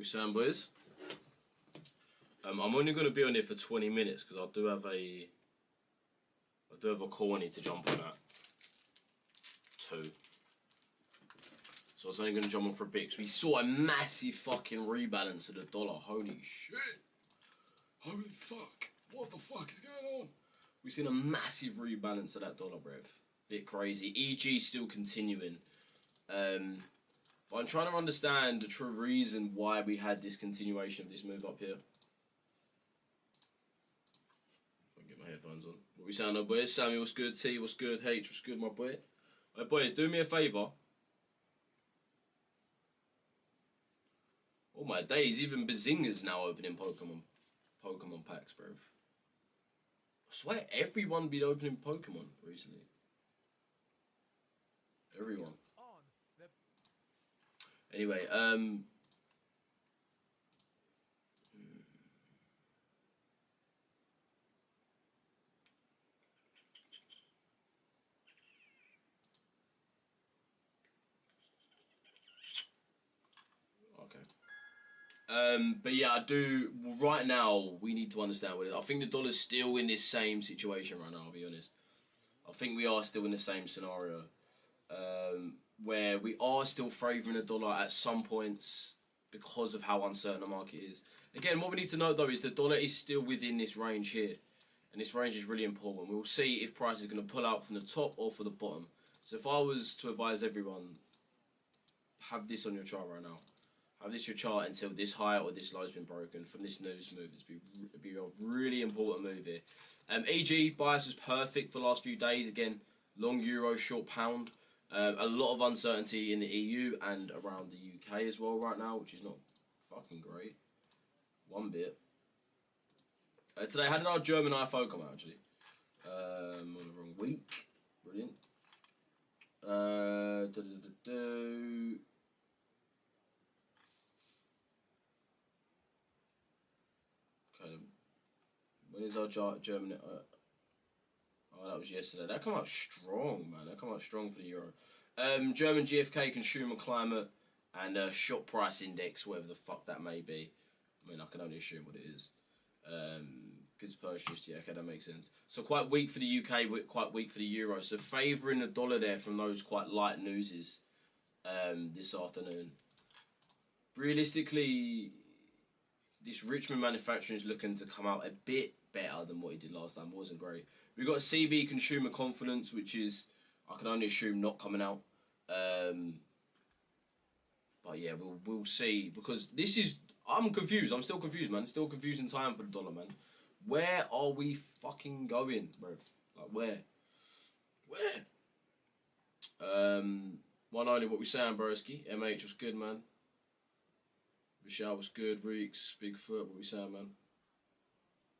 We saying, boys? I'm only going to be on here for 20 minutes because I do have a call I need to jump on at 2. So I was only going to jump on for a bit because we saw a massive fucking rebalance of the dollar. Holy shit. Holy fuck. What the fuck is going on? We've seen a massive rebalance of that dollar, bruv. Bit crazy. EG still continuing. But I'm trying to understand the true reason why we had this continuation of this move up here. If I can get my headphones on. What we saying, boys? Sammy, what's good? T, what's good? H, what's good, my boy? Hey, boys, do me a favour. Oh my days, even Bazinga's now opening Pokemon packs, bruv. I swear everyone been opening Pokemon recently. Everyone. Anyway, okay. But yeah, I do. Right now, we need to understand what it is. I think the dollar's still in this same situation right now, I'll be honest. I think we are still in the same scenario. Where we are still favouring the dollar at some points because of how uncertain the market is. Again, what we need to know though is the dollar is still within this range here. And this range is really important. We'll see if price is going to pull out from the top or for the bottom. So if I was to advise everyone, have this on your chart right now. Have this your chart until this high or this low has been broken from this news move. It'd be a really important move here. EG bias was perfect for the last few days. Again, long euro, short pound. A lot of uncertainty in the EU and around the UK as well right now, which is not fucking great. One bit. Today, how did our German IFO come out, actually? On the wrong week. Brilliant. Okay, when is our German... Oh, that was yesterday. That come out strong, man. That come out strong for the euro. German GfK consumer climate and shop price index, whatever the fuck that may be. I mean, I can only assume what it is. Goods purchased, yeah, okay, that makes sense. So quite weak for the UK, quite weak for the euro. So favouring the dollar there from those quite light newses this afternoon. Realistically, this Richmond manufacturing is looking to come out a bit better than what he did last time. It wasn't great. We've got CB consumer confidence, which is, I can only assume, not coming out. But yeah, we'll see. Because this is, I'm confused. I'm still confused, man. Still confusing time for the dollar, man. Where are we fucking going, bro? Like, where? Where? One only what we saying, broski. MH was good, man. Richesse was good. Reeks, Bigfoot, what we saying, man?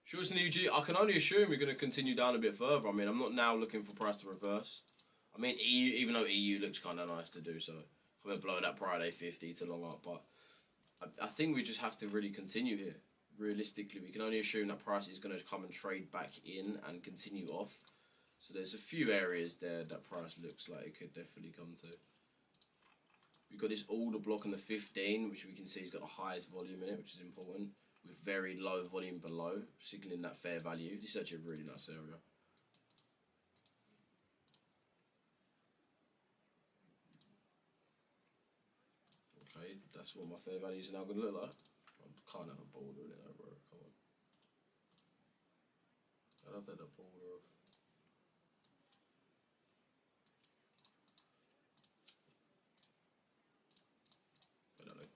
Sure, it's an UG. I can only assume we're going to continue down a bit further. I mean, I'm not now looking for price to reverse. I mean, EU, even though EU looks kind of nice to do so. I'm going to blow that Friday 50 to long up. But I think we just have to really continue here. Realistically, we can only assume that price is going to come and trade back in and continue off. So there's a few areas there that price looks like it could definitely come to. We've got this order block on the 15, which we can see has got the highest volume in it, which is important. With very low volume below, signalling that fair value. This is actually a really nice area. Okay, that's what my fair values are now going to look like. I can't have a border in it though, bro. Come on. I'll take that border off. I don't know.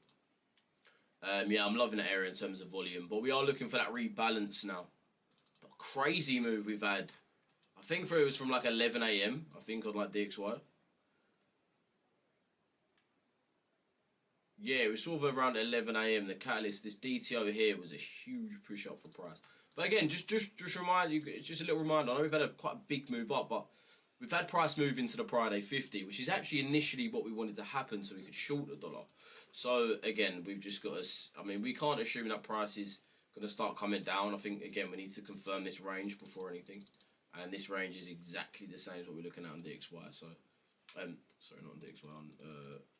Yeah, I'm loving that area in terms of volume, but we are looking for that rebalance now. But crazy move we've had. I think it was from like 11 AM, I think, on like DXY. Yeah, it was sort of around 11 AM. The catalyst, this DTO here, was a huge push up for price. But again, just remind you, it's just a little reminder. I know we've had a quite big move up, but we've had price move into the Friday 50, which is actually initially what we wanted to happen so we could short the dollar. So again, we've just got to, I mean, we can't assume that price is going to start coming down. I think, again, we need to confirm this range before anything. And this range is exactly the same as what we're looking at on DXY. So, sorry, not on DXY, on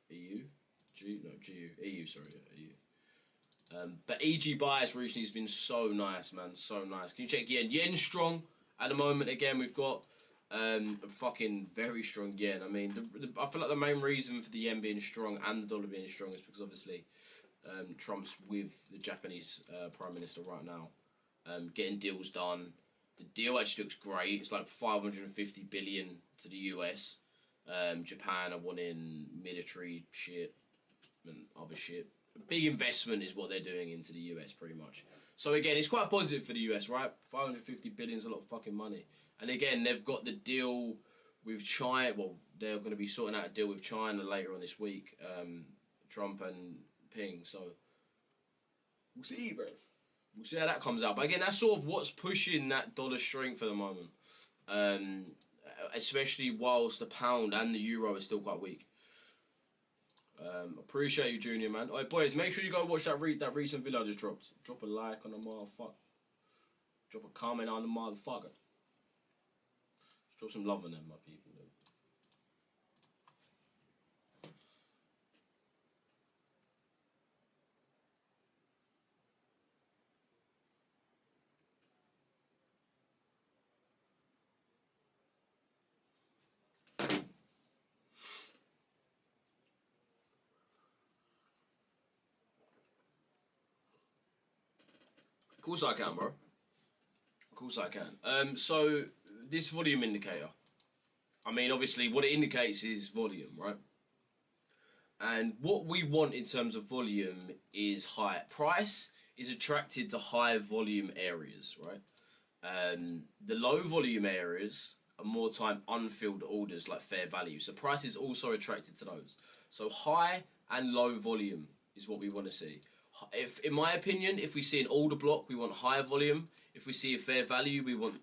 EU. GU, sorry, yeah, EU. But EG bias recently has been so nice, man. So nice. Can you check yen? Yen's strong at the moment. Again, we've got a fucking very strong yen. I mean, I feel like the main reason for the yen being strong and the dollar being strong is because obviously Trump's with the Japanese Prime Minister right now, getting deals done. The deal actually looks great. It's like 550 billion to the US. Japan are wanting military shit and other shit. Big investment is what they're doing into the US, pretty much. So again, it's quite positive for the US, right? 550 billion is a lot of fucking money. And again, they've got the deal with China. Well, they're going to be sorting out a deal with China later on this week. Trump and Ping. So we'll see, bro. We'll see how that comes out. But again, that's sort of what's pushing that dollar strength at the moment. Especially whilst the pound and the euro are still quite weak. Appreciate you, Junior, man. Alright, boys, make sure you go watch that recent video I just dropped. Drop a like on the motherfucker. Drop a comment on the motherfucker. Just drop some love on them, my people. Of course I can, bro. Of course I can. So, this volume indicator. I mean, obviously, what it indicates is volume, right? And what we want in terms of volume is high. Price is attracted to high volume areas, right? The low volume areas are more time unfilled orders like fair value. So price is also attracted to those. So high and low volume is what we want to see. If, in my opinion, if we see an order block, we want higher volume. If we see a fair value, we want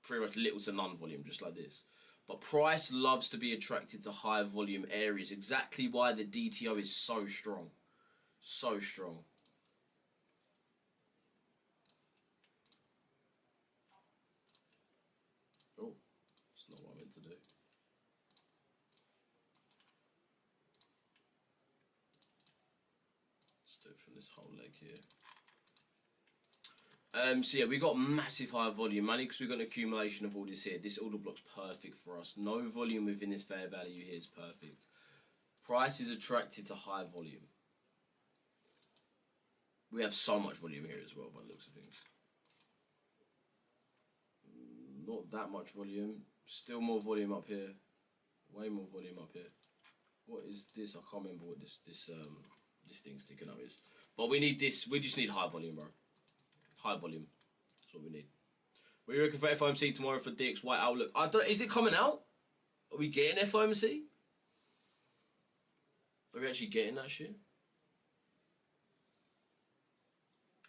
pretty much little to none volume, just like this. But price loves to be attracted to higher volume areas. Exactly why the DTO is so strong. So strong. Oh, it's not what I meant to do. Let's do it from this whole leg here. So yeah, we got massive high volume money because we've got an accumulation of all this here. This order block's perfect for us. No volume within this fair value here is perfect. Price is attracted to high volume. We have so much volume here as well by the looks of things. Not that much volume. Still more volume up here. Way more volume up here. What is this? I can't remember what this thing sticking up is. But we need this. We just need high volume, bro. High volume. That's what we need. We reckon for FOMC tomorrow for DXY Outlook. Is it coming out? Are we getting FOMC? Are we actually getting that shit?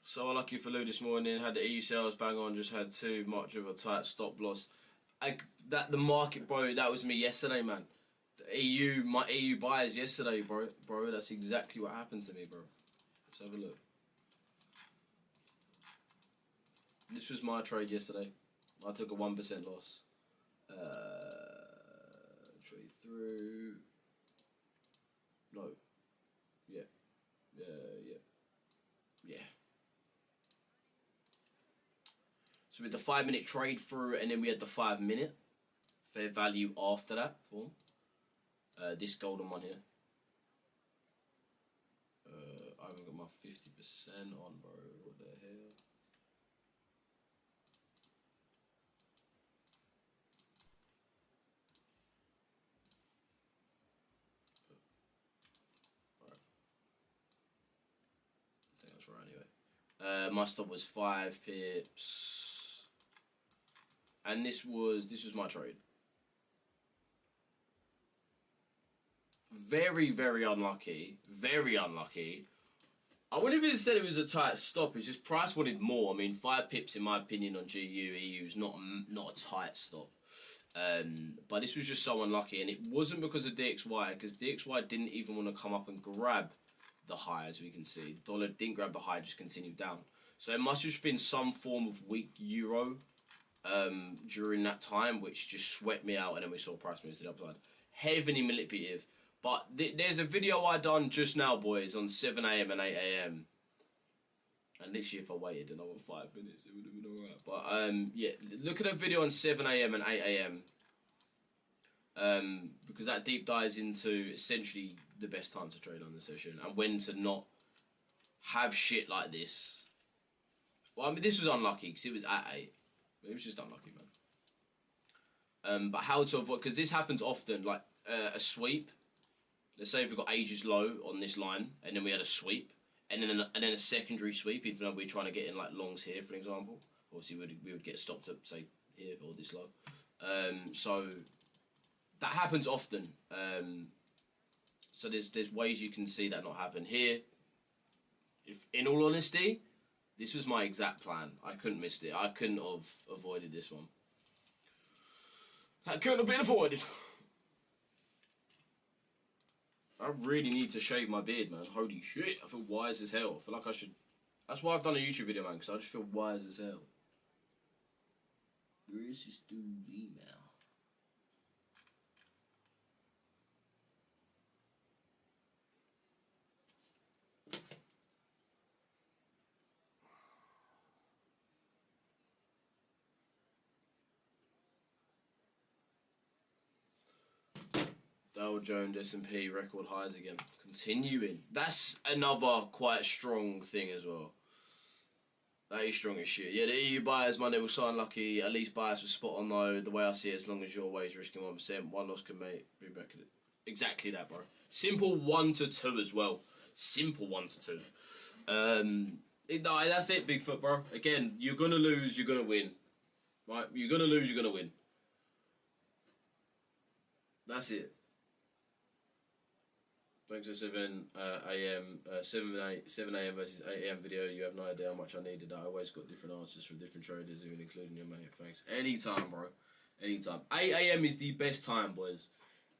So unlucky for Lou this morning. Had the EU sales bang on. Just had too much of a tight stop loss. The market, bro. That was me yesterday, man. My EU buyers yesterday, bro. That's exactly what happened to me, bro. Let's have a look. This was my trade yesterday. I took a 1% loss. Trade through. No. Yeah. So we had the 5-minute trade through, and then we had the 5-minute fair value after that form. This golden one here. I haven't got my 50% on, bro. What the hell? My stop was 5 pips, and this was my trade. Very, very unlucky. Very unlucky. I wouldn't even said it was a tight stop. It's just price wanted more. I mean, 5 pips in my opinion on GU EU is not a tight stop. But this was just so unlucky, and it wasn't because of DXY, because DXY didn't even want to come up and grab the high, as we can see. The dollar didn't grab the high, just continued down. So it must have just been some form of weak euro during that time, which just swept me out, and then we saw price moves to the upside. Heavily manipulative. But there's a video I done just now, boys, on 7 AM and 8 AM And literally, if I waited another 5 minutes, it would have been alright. But yeah, look at a video on 7 a.m. and 8 a.m. Because that deep dives into essentially the best time to trade on the session and when to not have shit like this. Well, I mean, this was unlucky because it was at 8. It was just unlucky, man. But how to avoid, because this happens often, like a sweep. Let's say if we've got ages low on this line, and then we had a sweep, and then a secondary sweep, even though we're trying to get in like longs here, for example. Obviously, we would get stopped at, say, here or this low. So that happens often. So there's ways you can see that not happen. Here, if in all honesty, this was my exact plan. I couldn't miss it. I couldn't have avoided this one. That couldn't have been avoided. I really need to shave my beard, man. Holy shit, I feel wise as hell. I feel like I should... That's why I've done a YouTube video, man, because I just feel wise as hell. Where is this dude's email? Dow Jones, S&P, record highs again. Continuing. That's another quite strong thing as well. That is strong as shit. Yeah, the EU buyers, man, they were so unlucky. At least buyers were spot on though. The way I see it, as long as you're always risking 1%, one loss can be back at it. Exactly that, bro. Simple 1 to 2 as well. Simple 1 to 2. That's it, Bigfoot, bro. Again, you're gonna lose, you're gonna win. Right? You're gonna lose, you're gonna win. That's it. Thanks to 7 a.m. 7 a.m. versus 8 a.m. video. You have no idea how much I needed that. I always got different answers from different traders, even including your mate. Thanks. Anytime, bro. Anytime. 8 a.m. is the best time, boys.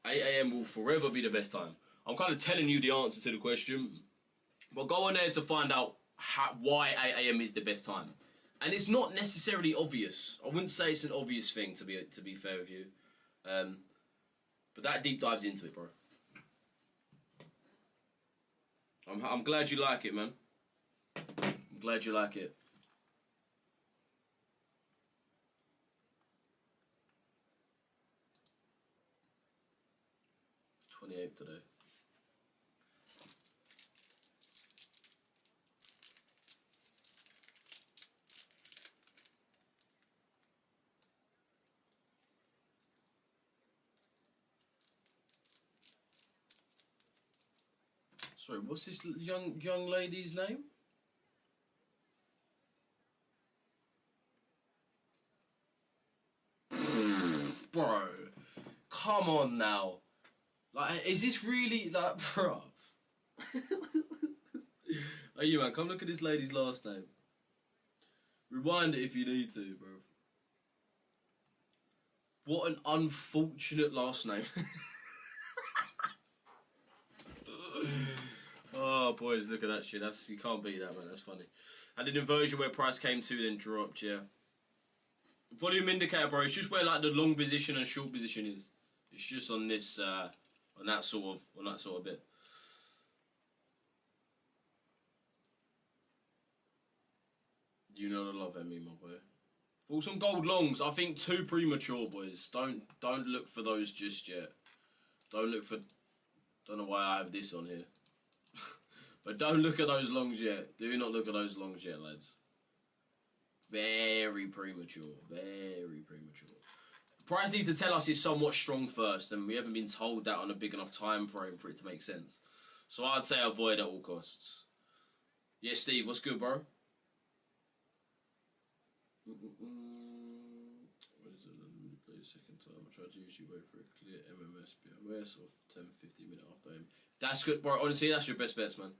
8 a.m. will forever be the best time. I'm kind of telling you the answer to the question, but go on there to find out why 8 a.m. is the best time. And it's not necessarily obvious. I wouldn't say it's an obvious thing, to be fair with you. But that deep dives into it, bro. I'm glad you like it, man. I'm glad you like it. $28 today. Sorry, what's this young lady's name? Bro, come on now. Like, is this really, like, bruv? Hey, you man, come look at this lady's last name. Rewind it if you need to, bro. What an unfortunate last name. Oh, boys, look at that shit. You can't beat that, man. That's funny. Had an inversion where price came to, then dropped, yeah. Volume indicator, bro. It's just where, like, the long position and short position is. It's just on this, on that sort of bit. You know the love, Emmy, my boy. For some gold longs, I think too premature, boys. Don't look for those just yet. Don't know why I have this on here. But don't look at those longs yet. Do not look at those longs yet, lads. Very premature. Very premature. Price needs to tell us it's somewhat strong first, and we haven't been told that on a big enough time frame for it to make sense. So I'd say avoid at all costs. Yeah, Steve, what's good, bro? What is it? Let me play a second time. I tried to use you wait for a clear MMS BOS of 10-15 minutes after him. That's good, bro. Honestly, that's your best bets, man.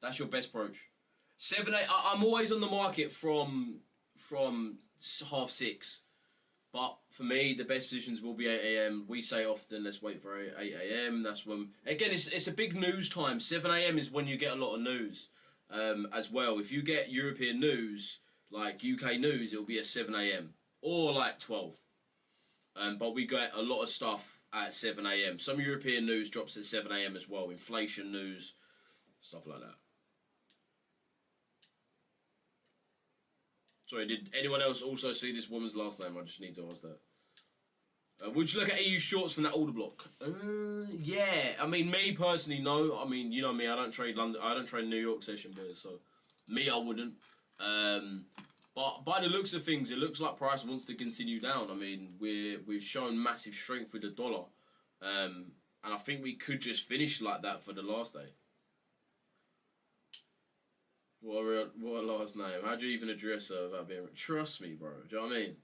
That's your best approach. 7, 8. I'm always on the market from 6:30. But for me, the best positions will be 8 a.m. We say often, let's wait for 8 a.m. That's when, again, it's a big news time. 7 a.m. is when you get a lot of news as well. If you get European news, like UK news, it'll be at 7 a.m. or like 12. But we get a lot of stuff at 7 a.m. Some European news drops at 7 a.m. as well. Inflation news, stuff like that. Sorry, did anyone else also see this woman's last name? I just need to ask that. Would you look at EU shorts from that order block? Yeah. I mean, me personally, no. I mean, you know me. I don't trade London. I don't trade New York session boys. So, me, I wouldn't. But by the looks of things, it looks like price wants to continue down. I mean, we've shown massive strength with the dollar, and I think we could just finish like that for the last day. What a last name? How do you even address her without being? Trust me, bro. Do you know what I mean?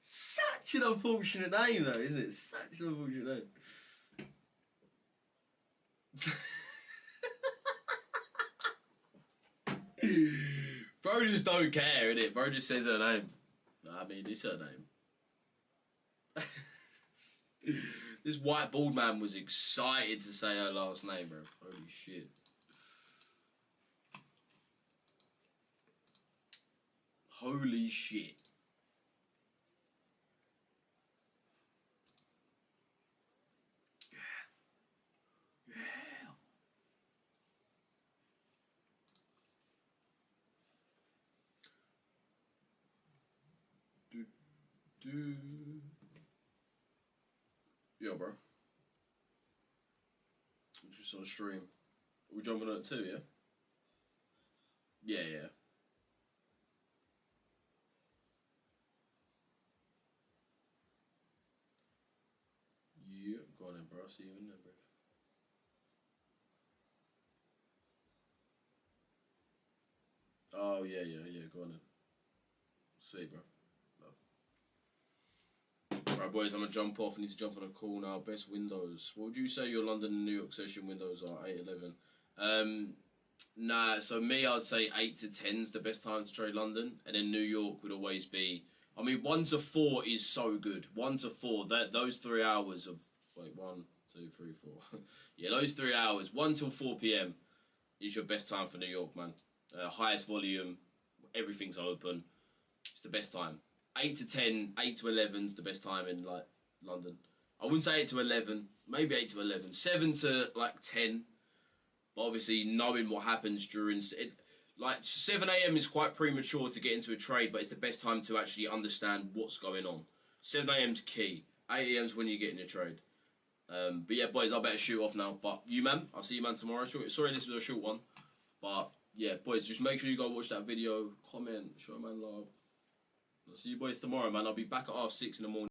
Such an unfortunate name, though, isn't it? Such an unfortunate name. Bro just don't care, innit? Bro just says her name. I mean, it's her name. This white bald man was excited to say her last name, bro. Holy shit. Holy shit. Yo, bro. I'm just on stream. We jumping on it too, yeah? Yeah. Yeah, go on then, bro. I'll see you in there, bro. Oh, yeah. Go on then. Sweet, bro. Right, boys, I'm going to jump off. I need to jump on a call now. Best windows. What would you say your London and New York session windows are? 8, 11. Nah, so me, I'd say 8 to 10 is the best time to trade London. And then New York would always be... I mean, 1 to 4 is so good. 1 to 4, those 3 hours of... Wait, 1, 2, 3, 4. Yeah, those 3 hours, 1 till 4 p.m. is your best time for New York, man. Highest volume, everything's open. It's the best time. 8 to 10, 8 to 11 is the best time in, like, London. I wouldn't say 8 to 11, maybe 8 to 11. 7 to, like, 10. But obviously, knowing what happens during... Like, 7 a.m. is quite premature to get into a trade, but it's the best time to actually understand what's going on. 7 a.m. is key. 8 a.m. is when you get in your trade. But yeah, boys, I better shoot off now. But you, man, I'll see you, man, tomorrow. Sorry this was a short one. But, yeah, boys, just make sure you go watch that video. Comment, show man love. I'll see you boys tomorrow, man. I'll be back at 6:30 in the morning.